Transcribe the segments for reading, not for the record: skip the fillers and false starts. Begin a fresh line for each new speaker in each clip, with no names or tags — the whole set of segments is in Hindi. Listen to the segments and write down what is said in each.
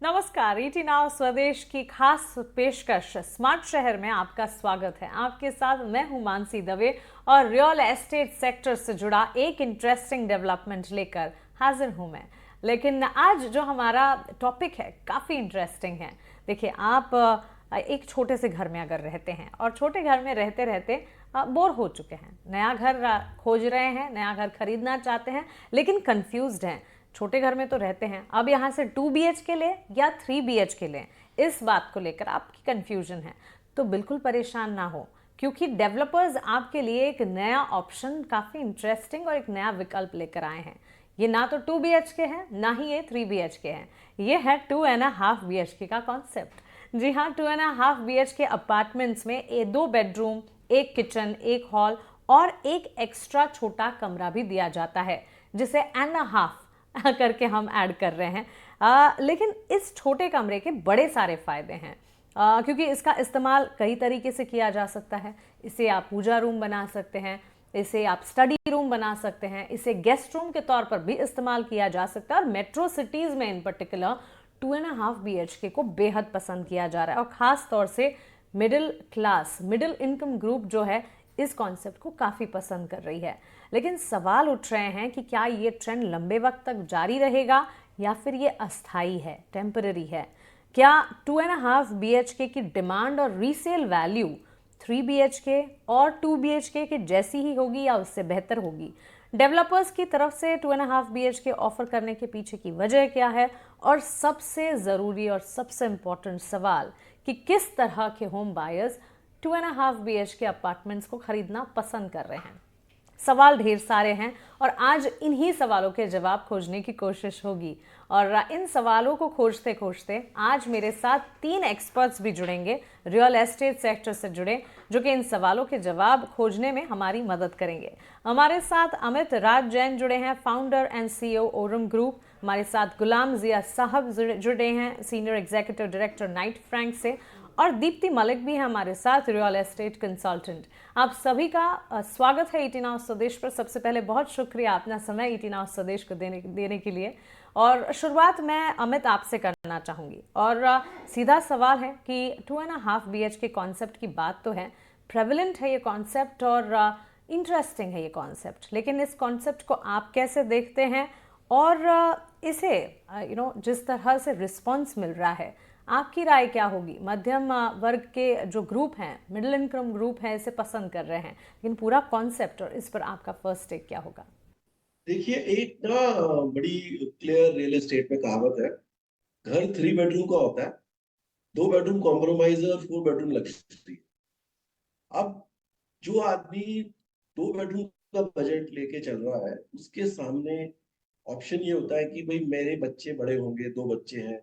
नमस्कार, ईटी नाउ स्वदेश की खास पेशकश स्मार्ट शहर में आपका स्वागत है। आपके साथ मैं हूं मानसी दवे और रियल एस्टेट सेक्टर से जुड़ा एक इंटरेस्टिंग डेवलपमेंट लेकर हाजिर हूं मैं। लेकिन आज जो हमारा टॉपिक है काफ़ी इंटरेस्टिंग है। देखिए, आप एक छोटे से घर में अगर रहते हैं और छोटे घर में रहते रहते बोर हो चुके हैं, नया घर खोज रहे हैं, नया घर खरीदना चाहते हैं लेकिन कंफ्यूज्ड हैं। छोटे घर में तो रहते हैं, अब यहाँ से 2 BHK ले या 3 BHK ले, इस बात को लेकर आपकी कंफ्यूजन है तो बिल्कुल परेशान ना हो, क्योंकि डेवलपर्स आपके लिए एक नया ऑप्शन, काफ़ी इंटरेस्टिंग और एक नया विकल्प लेकर आए हैं। ये ना तो 2 BHK है, ना ही ये 3 BHK है, ये है 2.5 BHK का कॉन्सेप्ट। जी हाँ, 2.5 BHK अपार्टमेंट्स में 2 बेडरूम, एक किचन, एक हॉल और एक एक्स्ट्रा छोटा कमरा भी दिया जाता है, जिसे एंड हाफ करके हम ऐड कर रहे हैं। लेकिन इस छोटे कमरे के बड़े सारे फायदे हैं, क्योंकि इसका इस्तेमाल कई तरीके से किया जा सकता है। इसे आप पूजा रूम बना सकते हैं, इसे आप स्टडी रूम बना सकते हैं, इसे गेस्ट रूम के तौर पर भी इस्तेमाल किया जा सकता है। और मेट्रो सिटीज़ में इन पर्टिकुलर 2.5 BHK को बेहद पसंद किया जा रहा है और ख़ास तौर से middle class, middle income group जो है इस कॉन्सेप्ट को काफ़ी पसंद कर रही है। लेकिन सवाल उठ रहे हैं कि क्या ये ट्रेंड लंबे वक्त तक जारी रहेगा या फिर ये अस्थाई है, टेम्पररी है। क्या 2.5 BHK की डिमांड और रीसेल वैल्यू 3 BHK और 2 BHK की जैसी ही होगी या उससे बेहतर होगी? डेवलपर्स की तरफ से 2.5 BHK ऑफर करने के पीछे की वजह क्या है, और सबसे ज़रूरी और सबसे इम्पोर्टेंट सवाल कि किस तरह के होम बायर्स 2.5 BHK अपार्टमेंट्स को खरीदना पसंद कर रहे हैं। सवाल ढेर सारे हैं और आज इन्हीं सवालों के जवाब खोजने की कोशिश होगी। और इन सवालों को खोजते खोजते आज मेरे साथ 3 एक्सपर्ट्स भी जुड़ेंगे, रियल एस्टेट सेक्टर से जुड़े, जो कि इन सवालों के जवाब खोजने में हमारी मदद करेंगे। हमारे साथ अमित राज जैन जुड़े हैं, founder and CEO Oram group. हमारे साथ गुलाम जिया साहब जुड़े हैं, senior executive director Knight Frank से। और दीप्ति मलिक भी है हमारे साथ, रियल एस्टेट कंसल्टेंट। आप सभी का स्वागत है ईटी नाउ स्वदेश पर। सबसे पहले बहुत शुक्रिया अपना समय ईटी नाउ स्वदेश को देने के लिए। और शुरुआत मैं अमित आपसे करना चाहूँगी और सीधा सवाल है कि 2.5 BHK कॉन्सेप्ट की बात तो है, प्रेवलेंट है ये कॉन्सेप्ट और इंटरेस्टिंग है ये कॉन्सेप्ट, लेकिन इस कॉन्सेप्ट को आप कैसे देखते हैं और इसे जिस तरह से रिस्पॉन्स मिल रहा है, आपकी राय क्या होगी? मध्यम वर्ग के जो ग्रुप हैं, मिडिल इनकम ग्रुप हैं, इसे पसंद कर रहे हैं, लेकिन पूरा कॉन्सेप्ट और इस पर आपका फर्स्ट टेक क्या होगा?
देखिए, एक ना बड़ी क्लियर रियल एस्टेट में कहावत है, घर 3 बेडरूम का होता है, 2 बेडरूम कॉम्प्रोमाइज और 4 बेडरूम लग्जरी। अब जो आदमी 2 बेडरूम का बजट लेके चल रहा है, उसके सामने ऑप्शन ये होता है कि भाई मेरे बच्चे बड़े होंगे, 2 बच्चे हैं,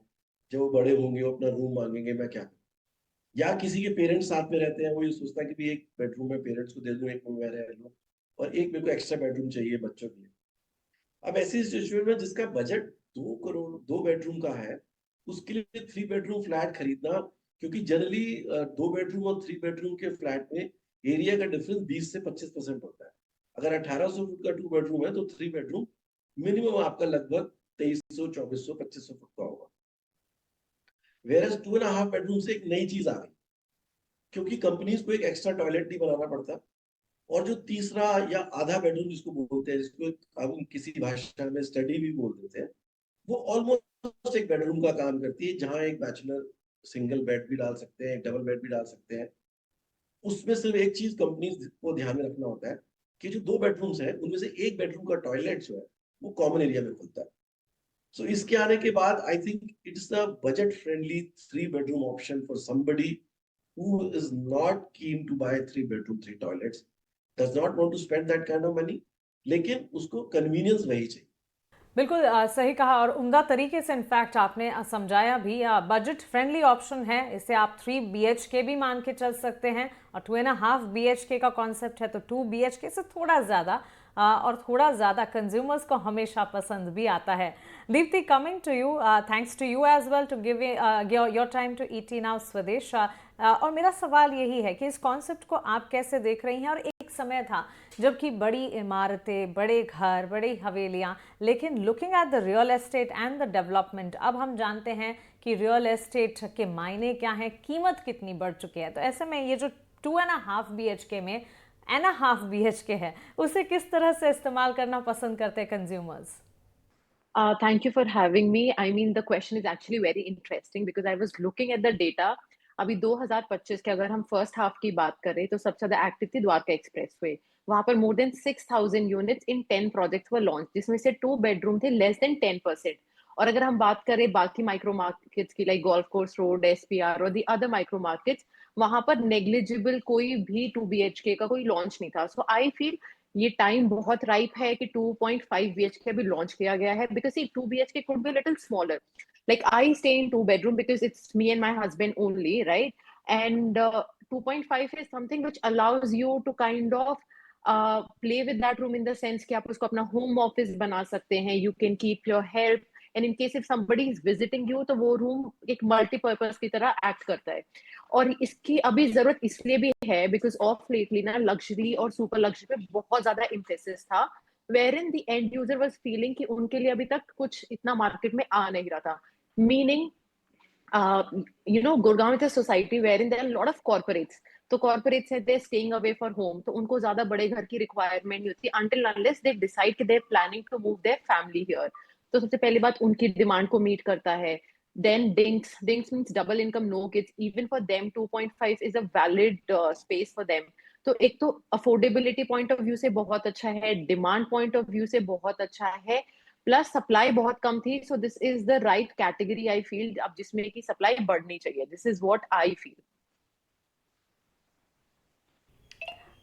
जब वो बड़े होंगे वो अपना रूम मांगेंगे, मैं क्या करूं? या किसी के पेरेंट्स साथ में रहते हैं, वो ये सोचता है कि भाई एक बेडरूम में पेरेंट्स को दे दूं, एक में मैं रह लूं, और एक मेरे को एक्स्ट्रा बेडरूम चाहिए बच्चों के लिए। अब ऐसी सिचुएशन में जिसका बजट 2 करोड़ 2 बेडरूम का है, उसके लिए 3 बेडरूम फ्लैट खरीदना, क्योंकि जनरली 2 बेडरूम और 3 बेडरूम के फ्लैट में एरिया का डिफरेंस 20 से 25% होता है। अगर 1800 फुट का 2 बेडरूम है तो 3 बेडरूम मिनिमम आपका लगभग 2300, 2400, 2500 फुट का होगा। वेरस 2.5 बेडरूम से एक नई चीज आ गई, क्योंकि कंपनीज को एक एक्स्ट्रा टॉयलेट नहीं बनाना पड़ता, और जो तीसरा या आधा बेडरूम जिसको बोलते हैं, जिसको हम किसी भाषा में स्टडी भी बोल देते हैं, वो ऑलमोस्ट एक बेडरूम का काम करती है, जहां एक बैचलर सिंगल बेड भी डाल सकते हैं, एक डबल बेड भी डाल सकते हैं। उसमें सिर्फ एक चीज कंपनी को ध्यान में रखना होता है कि जो 2 बेडरूम्स हैं उनमें से एक बेडरूम का टॉयलेट जो है वो कॉमन एरिया में खुलता है। सो इसके आने के बाद I think it's a budget friendly 3 bedroom option for somebody who is not keen to buy 3 bedroom 3 toilets, does not want to spend that kind of money, लेकिन उसको कन्वीनियंस वही चाहिए।
बिल्कुल सही कहा और उम्दा तरीके से इनफैक्ट आपने समझाया भी। बजट फ्रेंडली ऑप्शन है, इसे आप 3 BHK भी मान के चल सकते हैं, और 2.5 BHK का कॉन्सेप्ट है तो 2 BHK से थोड़ा ज़्यादा, और थोड़ा ज़्यादा कंज्यूमर्स को हमेशा पसंद भी आता है। Deepti, coming to you, thanks to you as well to give your time to ET Now Swadesh. और मेरा सवाल यही है कि इस कॉन्सेप्ट को आप कैसे देख रही हैं, और एक समय था जबकि बड़ी इमारतें, बड़े घर, बड़ी हवेलियां, लेकिन looking at the real estate and the development, अब हम जानते हैं कि रियल एस्टेट के मायने क्या हैं, कीमत कितनी बढ़ चुकी है। तो ऐसे में ये जो 2.5 BHK में 1.5 BHK है, उसे किस तरह से इस्तेमाल करना पसंद करते हैं consumers?
Thank you for having me. I mean, the question is actually very interesting because I was looking at the data. अभी 2025 के अगर हम फर्स्ट हाफ की बात करें तो सबसे ज्यादा एक्टिव थी द्वारका एक्सप्रेस वे। वहां पर more than 6,000 units in 10 projects were launch, जिसमें से 2 बेडरूम थे, लेस देन 10%। और अगर हम बात करें बाकी माइक्रो मार्केट्स की, like golf course road, SPR और दी अदर माइक्रो मार्केट्स, वहां पर नेग्लिजिबल कोई भी 2 BHK का कोई लॉन्च नहीं था। सो आई फील ये टाइम बहुत राइप है कि 2.5 BHK अभी लॉन्च किया गया है, because 2 BHK could be little smaller. Like I stay in 2 bedroom because it's me and my husband only, right? And 2.5 is something which allows you to kind of play with that room in the sense कि आप उसको अपना home office बना सकते हैं, you can keep your help, and in case if somebody is visiting you तो वो room एक multi-purpose की तरह act करता है। और इसकी अभी जरूरत इसलिए भी है बिकॉज ऑफ लेटली ना लग्जरी और सुपर लग्जरी पे बहुत ज्यादा इम्फेसिस था, wherein the end user was feeling कि उनके लिए अभी तक कुछ इतना मार्केट में आ नहीं रहा था। Meaning Gurgaon is a society where in there lot of corporates, तो कॉर्पोरेट्स है they staying away for home, तो उनको ज्यादा बड़े घर की रिक्वायरमेंट नहीं होती अंटिल अनलेस दे डिसाइड कि they are planning to move their family here. तो सबसे पहली बात उनकी डिमांड को मीट करता है। Then dinks means double income, no kids. Even for them, 2.5 is a valid space for them. तो एक तो अफोर्डेबिलिटी पॉइंट ऑफ व्यू से बहुत अच्छा है, डिमांड पॉइंट ऑफ व्यू से बहुत अच्छा है, प्लस सप्लाई बहुत कम थी। So this is the right category I feel, अब जिसमें की सप्लाई बढ़नी चाहिए। This is what I feel.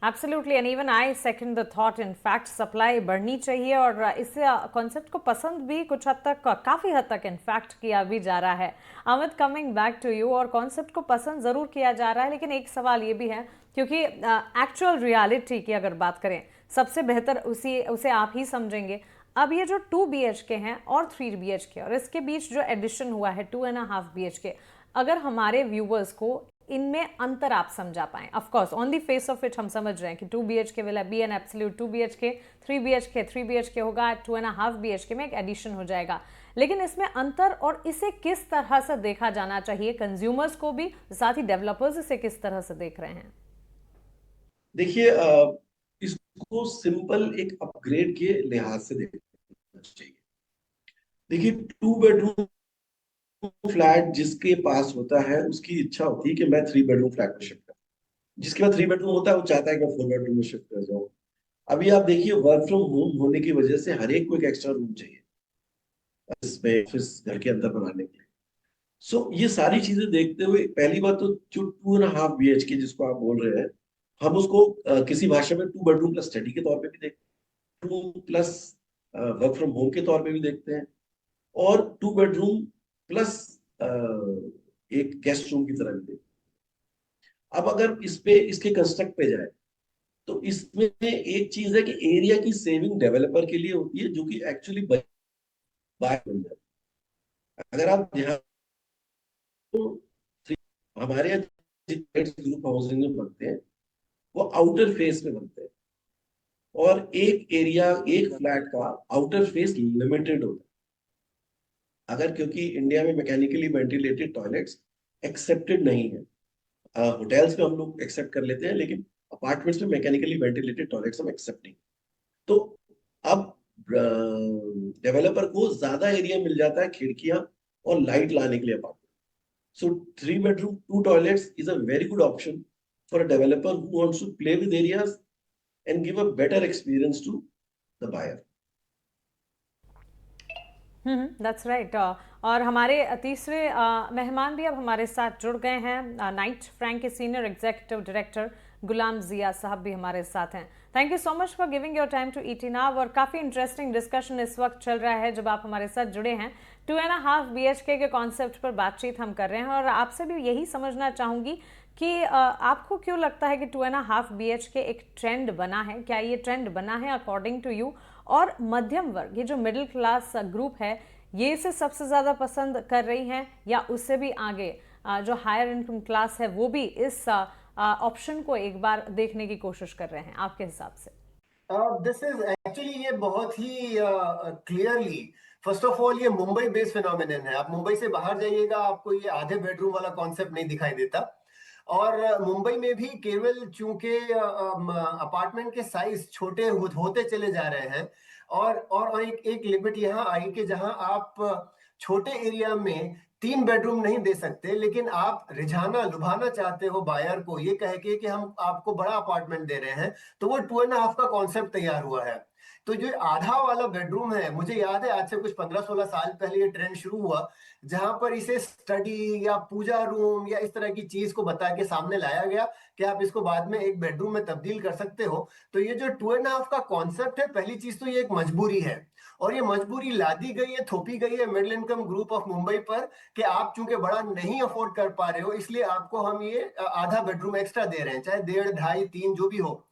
Absolutely, and even I second the thought. In fact supply बढ़नी चाहिए और इस कॉन्सेप्ट को पसंद भी कुछ हद तक, काफ़ी हद तक इनफैक्ट किया भी जा रहा है। Amit, coming back to you, और कॉन्सेप्ट को पसंद ज़रूर किया जा रहा है, लेकिन एक सवाल ये भी है, क्योंकि एक्चुअल रियलिटी की अगर बात करें, सबसे बेहतर उसे आप ही समझेंगे। अब ये जो 2 BHK हैं और 3 BHK और इसके बीच जो एडिशन हुआ है 2.5 BHK, अगर हमारे व्यूवर्स को इनमें अंतर आप समझा पाएं, of course on the face of it हम समझ रहे हैं कि 2 BHK will be an absolute 2 BHK, 3 BHK होगा, 2.5 BHK में एक एडिशन हो जाएगा, लेकिन इसमें अंतर और इसे किस तरह से देखा जाना चाहिए कंज्यूमर्स को भी, साथ ही डेवलपर्स इसे किस तरह से देख रहे हैं?
देखिए, इसको सिंपल एक अपग्रेड के लिहाज से देखना चाहिए। देखिए, 2 बेडरूम फ्लैट जिसके पास होता है उसकी इच्छा होती है कि मैं 3 बेडरूम फ्लैट में शिफ्ट करूं। जिसके पास 3 बेडरूम होता है वो चाहता है कि मैं 4 बेडरूम में शिफ्ट कर जाऊं। अभी आप देखिए, वर्क फ्रॉम होम होने की वजह से हर एक को एक एक्स्ट्रा रूम चाहिए इसमें, ऑफिस घर के अंदर बनाने के लिए। सो ये सारी चीजें देखते हुए, पहली बात तो जो 2.5 BHK जिसको आप बोल रहे हैं, हम उसको किसी भाषा में 2 बेडरूम प्लस स्टडी के तौर पे भी देखते हैं, 2 प्लस वर्क फ्रॉम होम के तौर पे भी देखते हैं, और 2 बेडरूम प्लस एक गेस्ट रूम की तरह भी देखते हैं। अब अगर इस पे इसके कंस्ट्रक्ट पे जाए तो इसमें एक चीज है कि एरिया की सेविंग डेवलपर के लिए होती है, जो कि एक्चुअली बाय बन जाती है। अगर आप ध्यान, तो हमारे यहाँ ग्रुप हाउसिंग में बनते हैं वो आउटर फेस में बनते हैं, और एक एरिया, एक फ्लैट का आउटर फेस लिमिटेड होता है। अगर, क्योंकि इंडिया में मैकेनिकली वेंटिलेटेड टॉयलेट्स एक्सेप्टेड नहीं है, होटल्स में हम लोग एक्सेप्ट कर लेते हैं, लेकिन अपार्टमेंट्स में मैकेनिकली वेंटिलेटेड टॉयलेट्स हम एक्सेप्ट नहीं। तो अब डेवलपर को ज्यादा एरिया मिल जाता है खिड़कियां और लाइट लाने के लिए apartment. So 3 bedroom 2 toilets is a very good option for a developer who wants to play with areas and give a better experience to the buyer.
That's right. और हमारे तीसरे मेहमान भी अब हमारे साथ जुड़ गए हैं। नाइट फ्रैंक के senior executive director Ghulam Zia साहब भी हमारे साथ हैं। Thank you so much for giving your time to ET Now. और काफ़ी इंटरेस्टिंग डिस्कशन इस वक्त चल रहा है जब आप हमारे साथ जुड़े हैं। 2.5 BHK के कॉन्सेप्ट पर बातचीत हम कर रहे हैं, और आपसे भी यही समझना चाहूँगी कि आपको क्यों लगता है कि 2.5 BHK एक ट्रेंड बना है? क्या ये ट्रेंड बना है अकॉर्डिंग टू यू? और मध्यम वर्ग, ये जो मिडिल क्लास ग्रुप है, ये इसे सबसे ज़्यादा पसंद कर रही हैं, या उससे भी आगे जो हायर इनकम क्लास है वो भी इस ऑप्शन को एक बार देखने की कोशिश कर रहे हैं आपके हिसाब से?
दिस इज एक्चुअली, ये बहुत ही क्लियरली, फर्स्ट ऑफ ऑल ये मुंबई बेस्ड फिनोमिनन है। आप मुंबई से बाहर जाइएगा, आपको ये आधे बेडरूम वाला कॉन्सेप्ट नहीं दिखाई देता। और मुंबई में भी केवल चूंकि अपार्टमेंट के साइज छोटे होते चले जा रहे हैं, और एक लिमिट यहाँ आई कि जहां आप छोटे एरिया में 3 बेडरूम नहीं दे सकते, लेकिन आप रिझाना लुभाना चाहते हो बायर को ये कह के कि हम आपको बड़ा अपार्टमेंट दे रहे हैं, तो वो 2.5 का कॉन्सेप्ट तैयार हुआ है। तो जो आधा वाला बेडरूम है, मुझे याद है आज से कुछ 15-16 साल पहले ये ट्रेंड शुरू हुआ, जहां पर इसे स्टडी या पूजा रूम या इस तरह की चीज को बता के सामने लाया गया कि आप इसको बाद में एक बेडरूम में तब्दील कर सकते हो। तो ये जो 2.5 का कॉन्सेप्ट है, पहली चीज तो ये एक मजबूरी है, और ये मजबूरी लादी गई है, थोपी गई है middle income group of Mumbai पर कि आप चूंकि बड़ा नहीं अफोर्ड कर पा रहे हो, इसलिए आपको हम ये आधा बेडरूम एक्स्ट्रा दे रहे हैं, चाहे 1.5, 2.5, 3 जो भी हो।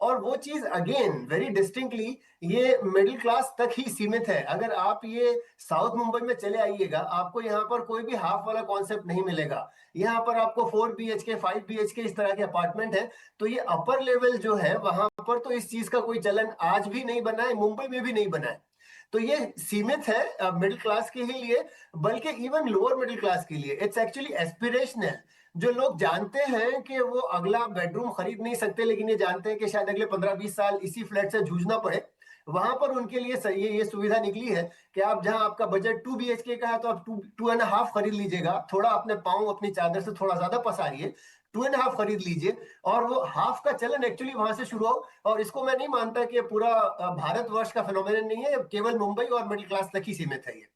और वो चीज अगेन वेरी डिस्टिंक्टली ये मिडिल क्लास तक ही सीमित है। अगर आप ये साउथ मुंबई में चले आइएगा, आपको यहाँ पर कोई भी हाफ वाला कॉन्सेप्ट नहीं मिलेगा। यहाँ पर आपको 4 BHK 5 BHK इस तरह के अपार्टमेंट है। तो ये अपर लेवल जो है वहां पर तो इस चीज का कोई चलन आज भी नहीं बना है, मुंबई में भी नहीं बना है। तो ये सीमित है मिडिल क्लास के ही लिए, बल्कि इवन लोअर मिडिल क्लास के लिए इट्स एक्चुअली एस्पिरेशनल। जो लोग जानते हैं कि वो अगला बेडरूम खरीद नहीं सकते, लेकिन ये जानते हैं कि शायद अगले 15-20 साल इसी फ्लैट से जूझना पड़े, वहां पर उनके लिए सही ये सुविधा निकली है कि आप जहां आपका बजट 2 BHK का है, तो आप 2.5 खरीद लीजिएगा। थोड़ा अपने पाँव अपनी चादर से थोड़ा ज्यादा पसारिए, 2.5 खरीद लीजिए, और वो हाफ का चलन एक्चुअली वहां से शुरू हो। और इसको मैं नहीं मानता कि पूरा भारतवर्ष का फिनोमिनन नहीं है, केवल मुंबई और मिडिल क्लास तक ही सीमित है ये।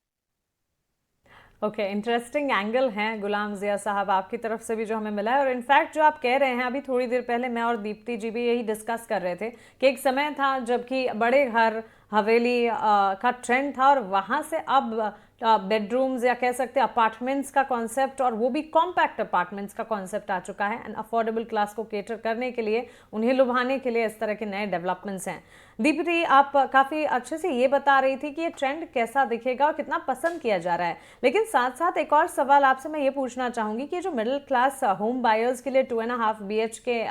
ओके, इंटरेस्टिंग एंगल हैं गुलाम ज़िया साहब आपकी तरफ से भी जो हमें मिला है। और इनफैक्ट जो आप कह रहे हैं, अभी थोड़ी देर पहले मैं और दीप्ति जी भी यही डिस्कस कर रहे थे कि एक समय था जबकि बड़े घर हवेली का ट्रेंड था, और वहाँ से अब बेडरूम्स या कह सकते हैं अपार्टमेंट्स का कॉन्सेप्ट, और वो भी कॉम्पैक्ट अपार्टमेंट्स का कॉन्सेप्ट आ चुका है। एंड अफोर्डेबल क्लास को केटर करने के लिए, उन्हें लुभाने के लिए इस तरह के नए डेवलपमेंट्स हैं। दीप्ति, आप काफ़ी अच्छे से ये बता रही थी कि ये ट्रेंड कैसा दिखेगा और कितना पसंद किया जा रहा है, लेकिन साथ साथ एक और सवाल आपसे मैं ये पूछना चाहूँगी कि जो मिडिल क्लास होम बायर्स के लिए 2.5 BHK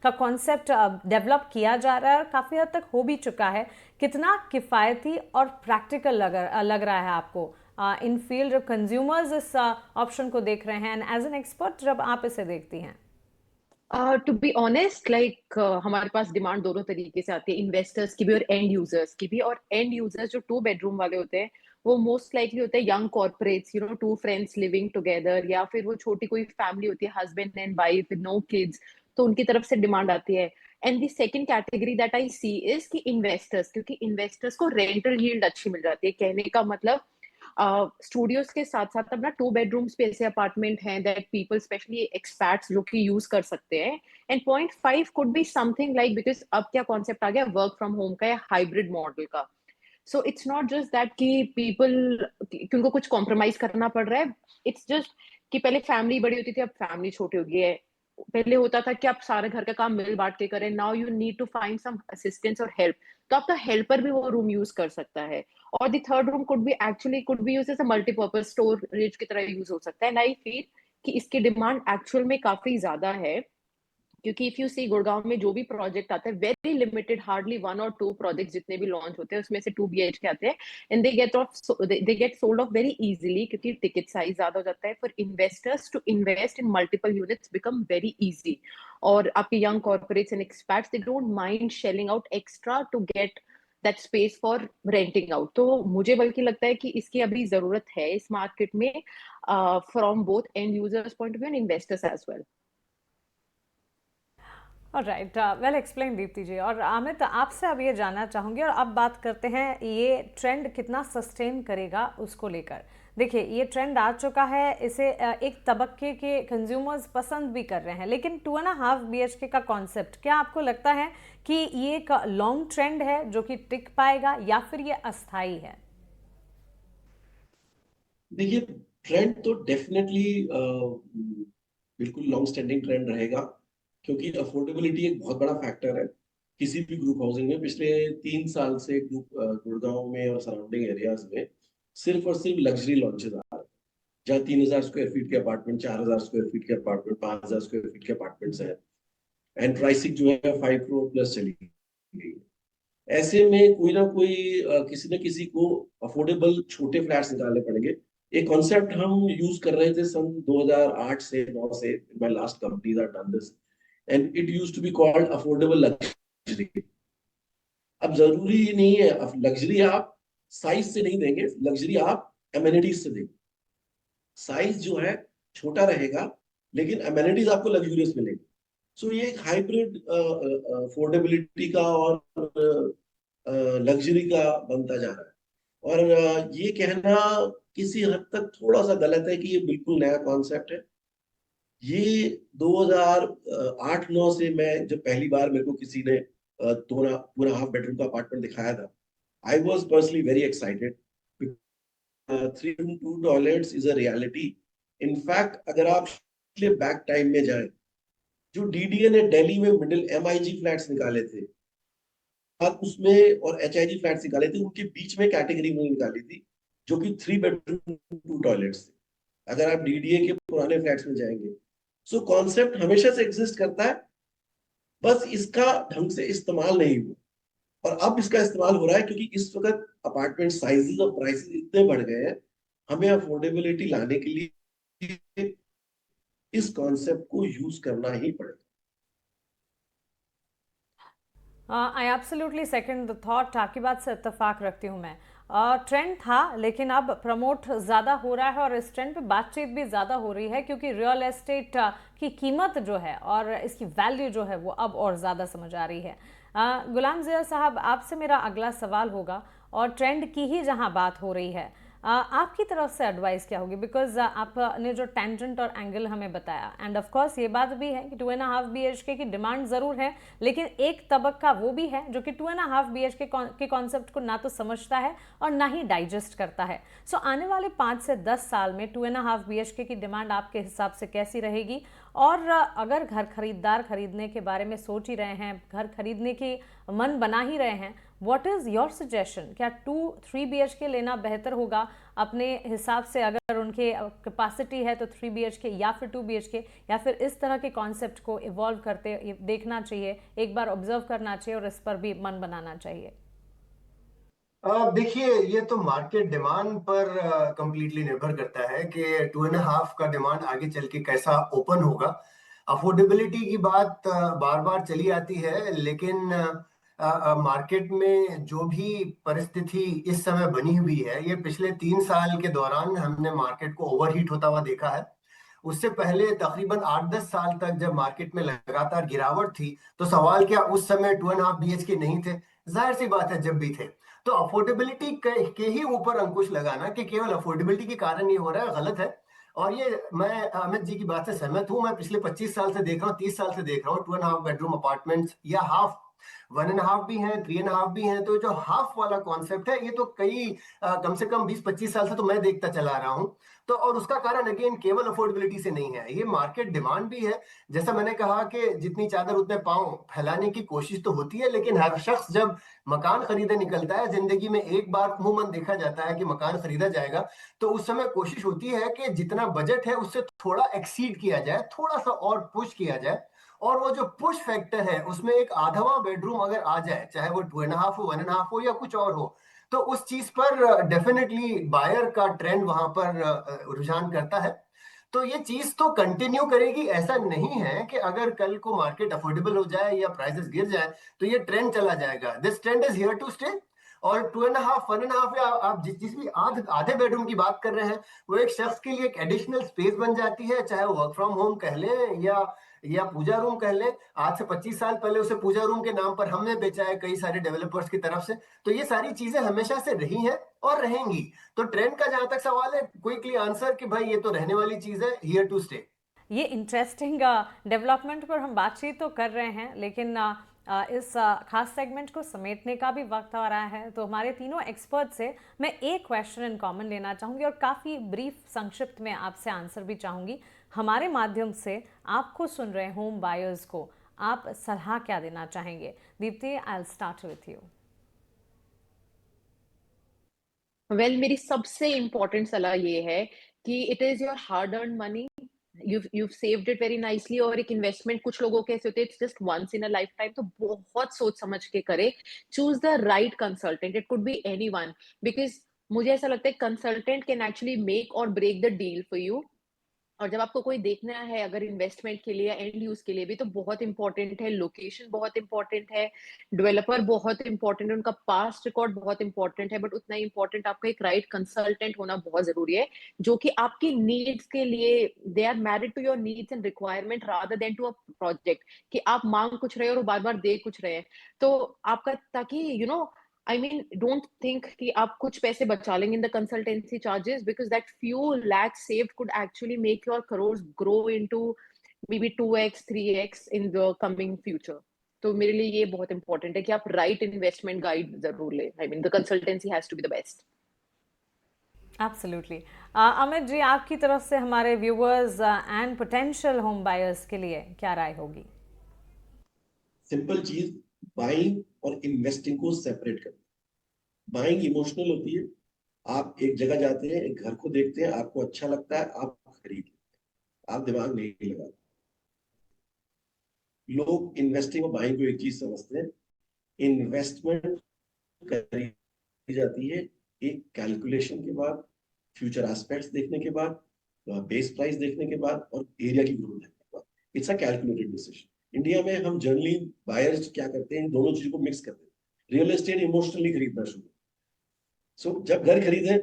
का कॉन्सेप्ट डेवलप किया जा रहा है और काफ़ी हद तक हो भी चुका है, कितना किफ़ायती और प्रैक्टिकल लग रहा है आपको इन फील्ड जब कंज्यूमर्स इस ऑप्शन को देख रहे हैं, एंड एज एन एक्सपर्ट जब आप इसे देखती हैं?
टू बी ऑनेस्ट, लाइक हमारे पास डिमांड दोनों तरीके से आती है, इन्वेस्टर्स की भी और एंड यूजर्स की भी। और एंड यूजर्स जो 2 बेडरूम वाले होते हैं, वो मोस्ट लाइकली होते हैं young corporates, 2 friends living together, या फिर वो छोटी कोई फैमिली होती है, husband and wife with no kids, तो उनकी तरफ से डिमांड आती है। And the second category that I see is कि इन्वेस्टर्स, क्योंकि इन्वेस्टर्स को रेंटल यील्ड अच्छी मिल जाती है। कहने का मतलब स्टूडियोज के साथ साथ अपना 2 बेडरूम्स पे ऐसे अपार्टमेंट हैं दैट पीपल स्पेशली एक्सपैट्स जो कि यूज कर सकते हैं। And 0.5 could be something like, because अब क्या कॉन्सेप्ट आ गया वर्क फ्रॉम होम का या हाइब्रिड मॉडल का। So it's not just that कि पीपल कि उनको कुछ कॉम्प्रोमाइज करना पड़ रहा है, इट्स जस्ट कि पहले फैमिली बड़ी होती थी, अब फैमिली छोटी हो गई है। पहले होता था कि आप सारे घर का काम मिल बांट के करें, now you need to find some assistance और हेल्प, तो आपका हेल्पर भी वो रूम यूज कर सकता है। और the third room could be use as a multipurpose storage की तरह यूज हो सकता है। एंड आई फील कि इसकी डिमांड एक्चुअल में काफी ज्यादा है, क्योंकि इफ यू सी गुड़गांव में जो भी प्रोजेक्ट आता है, वेरी लिमिटेड, हार्डली 1 और 2 प्रोजेक्ट जितने भी लॉन्च होते हैं उसमें से 2 BHK आते हैं, and they get sold off very easily, क्योंकि टिकट साइज ज्यादा हो जाता है। For investors to invest in multiple units become very easy, और आपके young corporates and experts they don't mind shelling out extra to get that space for renting out. तो मुझे बल्कि लगता है कि इसकी अभी जरूरत है इस मार्केट में, from both end users point of view and investors as well.
Right, well explain Deepti ji. और अमित, आपसे अब ये जानना चाहूँगी, और अब बात करते हैं ये ट्रेंड कितना सस्टेन करेगा उसको लेकर। देखिए, ये ट्रेंड आ चुका है, इसे एक तबक्के के कंज्यूमर्स पसंद भी कर रहे हैं, लेकिन 2.5 BHK का कॉन्सेप्ट, क्या आपको लगता है कि ये एक लॉन्ग ट्रेंड है जो कि टिक पाएगा, या फिर ये अस्थाई है?
देखिए, ट्रेंड तो डेफिनेटली बिल्कुल लॉन्ग स्टैंडिंग ट्रेंड रहेगा, क्योंकि अफोर्डेबिलिटी एक बहुत बड़ा फैक्टर है किसी भी ग्रुप हाउसिंग में। पिछले 3 साल से गुड़गांव में और सराउंडिंग एरियाज में सिर्फ और सिर्फ लग्जरी लॉन्चेस आ रहे हैं। जहाँ 3,000 स्क्वायर फीट के अपार्टमेंट, 4,000 स्क्वायर फीट के अपार्टमेंट, 5,000 स्क्वायर फीट के अपार्टमेंट्स हैं, एंड प्राइसिंग जो है 5 करोड़ प्लस चली गई। ऐसे में कोई ना कोई किसी न किसी को अफोर्डेबल छोटे फ्लैट्स निकालने पड़ेंगे। एक कॉन्सेप्ट हम यूज कर रहे थे सन 2008 से 9 से, my last companies are done this, and it used to be called affordable luxury. अब जरूरी नहीं है, अब लग्जरी आप साइज से नहीं देंगे, लग्जरी आप एमेनिटीज से देंगे। साइज जो है छोटा रहेगा लेकिन एमेनिटीज आपको लग्जूरियस मिलेगी। सो ये एक हाइब्रिड अफोर्डेबिलिटी का और लग्जरी का बनता जा रहा है। और ये कहना किसी हद तक थोड़ा सा गलत है कि ये बिल्कुल नया कॉन्सेप्ट है। ये 2008-9 से, मैं जब पहली बार मेरे को किसी ने 2.5 बेडरूम का अपार्टमेंट दिखाया था, I was personally very excited. 3 room 2 toilets is a reality. In fact अगर आप बैक टाइम में जाएं, जो डीडीए ने दिल्ली में मिडिल एमआईजी फ्लैट्स निकाले थे और उसमें और एचआईजी फ्लैट्स निकाले थे, उनके बीच में कैटेगरी में निकाली थी जो कि 3 बेडरूम 2 टॉयलेट्स थे। अगर आप डीडीए के पुराने फ्लैट्स में जाएंगे, सो कॉन्सेप्ट हमेशा से एग्जिस्ट करता है, बस इसका ढंग से इस्तेमाल नहीं हुआ। और अब इसका इस्तेमाल हो रहा है क्योंकि इस वक्त अपार्टमेंट साइजेस और प्राइसेस इतने बढ़ गए हैं, हमें अफोर्डेबिलिटी लाने के लिए इस कॉन्सेप्ट को यूज करना ही पड़ेगा।
I absolutely second the thought, आपकी बात से इत्तेफाक रखती हूँ मैं। ट्रेंड था लेकिन अब प्रमोट ज़्यादा हो रहा है और इस ट्रेंड पे बातचीत भी ज़्यादा हो रही है क्योंकि रियल एस्टेट की कीमत जो है और इसकी वैल्यू जो है वो अब और ज़्यादा समझ आ रही है। गुलाम ज़िया साहब, आपसे मेरा अगला सवाल होगा, और ट्रेंड की ही जहाँ बात हो रही है, आपकी तरफ से एडवाइस क्या होगी? बिकॉज आपने जो टेंजेंट और एंगल हमें बताया, एंड ऑफ कोर्स ये बात भी है कि 2.5 BHK की डिमांड ज़रूर है, लेकिन एक तबक्का वो भी है जो कि 2.5 BHK के कॉन्सेप्ट को ना तो समझता है और ना ही डाइजेस्ट करता है। सो आने वाले 5 से 10 साल में 2.5 BHK की डिमांड आपके हिसाब से कैसी रहेगी? और अगर घर खरीदार खरीदने के बारे में सोच ही रहे हैं, घर खरीदने की मन बना ही रहे हैं, व्हाट इज़ योर सजेशन? क्या 2-3 BHK लेना बेहतर होगा अपने हिसाब से? अगर उनके कैपेसिटी है तो 3 BHK या फिर 2 BHK, या फिर इस तरह के कॉन्सेप्ट को इवॉल्व करते देखना चाहिए, एक बार ऑब्जर्व करना चाहिए और इस पर भी मन बनाना चाहिए?
देखिए, ये तो मार्केट डिमांड पर कंप्लीटली निर्भर करता है कि 2.5 का डिमांड आगे चल के कैसा ओपन होगा। अफोर्डेबिलिटी की बात बार बार चली आती है, लेकिन मार्केट में जो भी परिस्थिति इस समय बनी हुई है, ये पिछले 3 साल के दौरान हमने मार्केट को ओवरहीट होता हुआ देखा है। उससे पहले तकरीबन 8-10 साल तक जब मार्केट में लगातार गिरावट थी, तो सवाल क्या उस समय 2.5 BHK नहीं थे? जाहिर सी बात है, जब भी थे। तो अफोर्डेबिलिटी के ही ऊपर अंकुश लगाना कि केवल अफोर्डेबिलिटी के कारण ये हो रहा है, गलत है। और ये मैं अमित जी की बात से सहमत हूं। मैं पिछले 25 साल से देख रहा हूँ, 30 साल से देख रहा हूँ 2.5 बेडरूम अपार्टमेंट्स या हाफ 1.5 भी हैं, 3.5 भी हैं। तो जो हाफ वाला कॉन्सेप्ट है, ये तो कम से कम 20-25 साल से तो मैं देखता चला रहा हूँ। तो और उसका कारण अगेन केवल अफोर्डेबिलिटी से नहीं है, ये मार्केट डिमांड भी है। जैसा मैंने कहा कि जितनी चादर उतने पांव, फैलाने की कोशिश तो होती है, लेकिन हर शख्स जब मकान खरीदे निकलता है, जिंदगी में एक बार अमूमन देखा जाता है कि मकान खरीदा जाएगा, तो उस समय कोशिश होती है कि जितना बजट है उससे थोड़ा एक्सीड किया जाए, थोड़ा सा और पुश किया जाए। और वो जो पुश फैक्टर है, उसमें एक आधवा बेडरूम अगर आ जाए, चाहे वो 2.5 हो, 1.5 हो या कुछ और हो, तो उस चीज पर डेफिनेटली बायर का ट्रेंड वहां पर रुझान करता है। तो ये चीज तो कंटिन्यू करेगी। ऐसा नहीं है कि अगर कल को मार्केट अफोर्डेबल हो जाए या प्राइसेस गिर जाए तो ये ट्रेंड चला जाएगा। This trend is here to stay. और 2.5, 1.5 या आप जिस भी आधे बेडरूम की बात कर रहे हैं, वो एक शख्स के लिए एक एडिशनल स्पेस बन जाती है, चाहे वो वर्क फ्रॉम होम कह लें या पूजा रूम कह लें। आज से 25 साल पहले उसे पूजा रूम के नाम पर हमने बेचा है कई सारे डेवलपर्स की तरफ से। तो ये सारी चीजें हमेशा से रही हैं और रहेंगी। तो ट्रेंड का जहां तक सवाल है, क्विकली आंसर कि भाई ये तो रहने वाली चीज है, हियर टू स्टे।
ये इंटरेस्टिंग डेवलपमेंट पर हम बातचीत तो कर रहे हैं, लेकिन इस खास सेगमेंट को समेटने का भी वक्त आ रहा है। तो हमारे तीनों एक्सपर्ट से मैं एक क्वेश्चन इन कॉमन लेना चाहूँगी और काफ़ी ब्रीफ संक्षिप्त में आपसे आंसर भी चाहूँगी। हमारे माध्यम से आपको सुन रहे होम बायर्स को आप सलाह क्या देना चाहेंगे? Deepti, I will start with you.
मेरी सबसे इम्पोर्टेंट सलाह ये है कि it is your hard earn money, you've saved it very nicely, और एक इन्वेस्टमेंट कुछ लोगों के ऐसे होते हैं just once in a lifetime, तो बहुत सोच समझ के करे, choose the right consultant, it could be anyone, because मुझे ऐसा लगता है कंसल्टेंट कैन एक्चुअली मेक और break the deal for you. और जब आपको कोई देखना है अगर इन्वेस्टमेंट के लिए या एंड यूज के लिए भी, तो बहुत इंपॉर्टेंट है, लोकेशन बहुत इंपॉर्टेंट है, डेवलपर बहुत इंपॉर्टेंट है, उनका पास्ट रिकॉर्ड बहुत इंपॉर्टेंट है, बट उतना ही इंपॉर्टेंट आपका एक राइट कंसल्टेंट होना बहुत जरूरी है, जो कि आपकी नीड्स के लिए, they are married to your needs and requirement rather than to a project, कि आप मांग कुछ रहे हो और बार बार दे कुछ रहे हैं, तो आपका, ताकि I mean, don't think कि आप कुछ पैसे बचा लेंगे in the consultancy charges, because that few lakhs saved could actually make your crores grow into maybe 2x, 3x in the coming future. तो मेरे लिए ये बहुत important है कि आप right investment guide जरूर ले. I mean, the consultancy has to be the best.
Absolutely. Amit ji, आपकी तरफ से हमारे viewers and potential home buyers के लिए क्या राय होगी?
सिंपल चीज, बाइंग और इन्वेस्टिंग को सेपरेट करना। बाइंग इमोशनल होती है, आप एक जगह जाते हैं, एक घर को देखते हैं, आपको अच्छा लगता है, आप खरीद लेते हैं, आप दिमाग नहीं लगाते। लोग इन्वेस्टिंग और बाइंग को एक चीज समझते हैं, इन्वेस्टमेंट करी जाती है एक कैलकुलेशन के बाद, फ्यूचर एस्पेक्ट्स देखने के बाद, बेस प्राइस देखने के बाद और एरिया की ग्रोथ देखने के बाद। It's a calculated decision. India में हम जनरली बायर्स क्या करते हैं, इन दोनों चीजों को मिक्स करते हैं। रियल एस्टेट इमोशनली खरीदना शुरू, जब घर खरीदें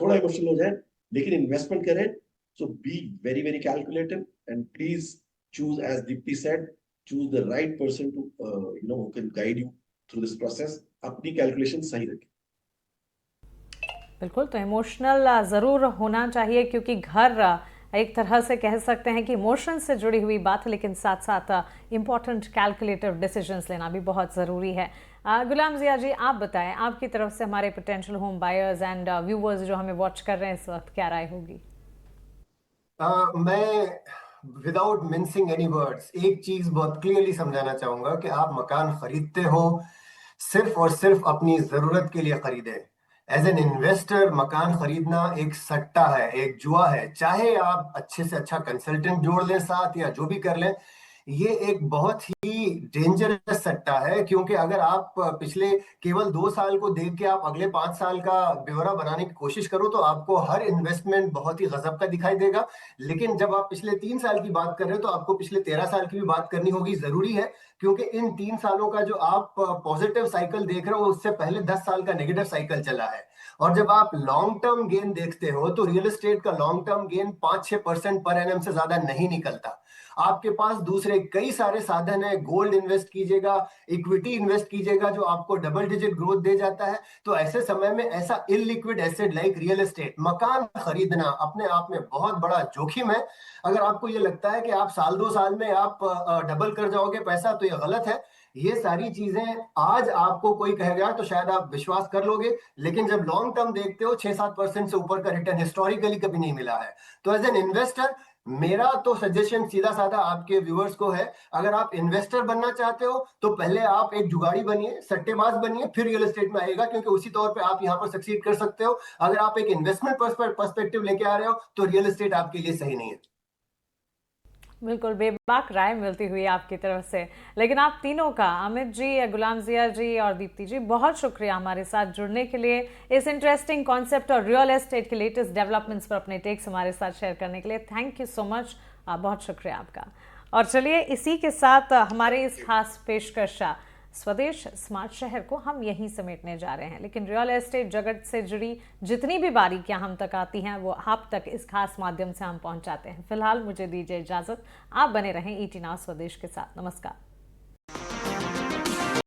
थोड़ा इमोशनल हो जाए, लेकिन इन्वेस्टमेंट करें, so be very very calculative and please choose, as Deepti said, choose the right person to who can guide you through this process. अपनी कैलकुलेशन सही रखें।
बिल्कुल, तो इमोशनल ज़रूर होना चाहिए, क्योंकि घर एक तरह से कह सकते हैं कि इमोशन से जुड़ी हुई बात है, लेकिन साथ साथ इम्पॉर्टेंट कैलकुलेटिव डिसीजंस लेना भी बहुत ज़रूरी है। गुलाम जिया जी, आप बताएं, आपकी तरफ से हमारे potential home buyers and viewers जो हमें वॉच कर रहे हैं इस वक्त, क्या राय होगी?
मैं विदाउट मिंसिंग एनी वर्ड्स एक चीज बहुत क्लियरली समझाना चाहूंगा कि आप मकान खरीदते हो सिर्फ और सिर्फ अपनी जरूरत के लिए खरीदे। एज एन इन्वेस्टर मकान खरीदना एक सट्टा है, एक जुआ है। चाहे आप अच्छे से अच्छा कंसल्टेंट जोड़ लें साथ या जो भी कर लें, ये एक बहुत ही डेंजरस सट्टा है, क्योंकि अगर आप पिछले केवल 2 साल को देख के आप अगले 5 साल का ब्यौरा बनाने की कोशिश करो तो आपको हर इन्वेस्टमेंट बहुत ही गजब का दिखाई देगा। लेकिन जब आप पिछले 3 साल की बात कर रहे हो तो आपको पिछले 13 साल की भी बात करनी होगी, जरूरी है, क्योंकि इन 3 सालों का जो आप पॉजिटिव साइकिल देख रहे हो उससे पहले 10 साल का नेगेटिव साइकिल चला है। और जब आप लॉन्ग टर्म गेन देखते हो तो रियल एस्टेट का लॉन्ग टर्म गेन 5-6% पर एनएम से ज्यादा नहीं निकलता। आपके पास दूसरे कई सारे साधन है, गोल्ड इन्वेस्ट कीजिएगा, इक्विटी इन्वेस्ट कीजिएगा जो आपको डबल डिजिट ग्रोथ दे जाता है। तो ऐसे समय में ऐसा illiquid asset like real estate मकान खरीदना अपने आप में बहुत बड़ा जोखिम है। अगर आपको ये लगता है कि आप साल 2 साल में आप डबल कर जाओगे पैसा, तो ये गलत है। ये सारी चीजें आज आपको कोई कहेगा तो शायद आप विश्वास कर लोगे, लेकिन जब लॉन्ग टर्म देखते हो 6-7% से ऊपर का रिटर्न हिस्टोरिकली कभी नहीं मिला है। तो एज एन इन्वेस्टर मेरा तो सजेशन सीधा साधा आपके व्यूअर्स को है, अगर आप इन्वेस्टर बनना चाहते हो तो पहले आप एक जुगाड़ी बनिए, सट्टेबाज बनिए, फिर रियल एस्टेट में आएगा, क्योंकि उसी तौर पे आप यहाँ पर सक्सीड कर सकते हो। अगर आप एक इन्वेस्टमेंट पर्सपेक्टिव लेके आ रहे हो तो रियल एस्टेट आपके लिए सही नहीं है।
बिल्कुल बेबाक राय मिलती हुई आपकी तरफ से, लेकिन आप तीनों का, अमित जी, गुलाम जिया जी और दीप्ति जी, बहुत शुक्रिया हमारे साथ जुड़ने के लिए, इस इंटरेस्टिंग कॉन्सेप्ट और रियल एस्टेट के लेटेस्ट डेवलपमेंट्स पर अपने टेक्स हमारे साथ शेयर करने के लिए। थैंक यू सो मच, बहुत शुक्रिया आपका। और चलिए इसी के साथ हमारे इस खास पेशकश स्वदेश स्मार्ट शहर को हम यहीं समेटने जा रहे हैं, लेकिन रियल एस्टेट जगत से जुड़ी जितनी भी बारीकियां हम तक आती हैं वो आप तक इस खास माध्यम से हम पहुंचाते हैं। फिलहाल मुझे दीजिए इजाजत, आप बने रहें ET Now स्वदेश के साथ। नमस्कार।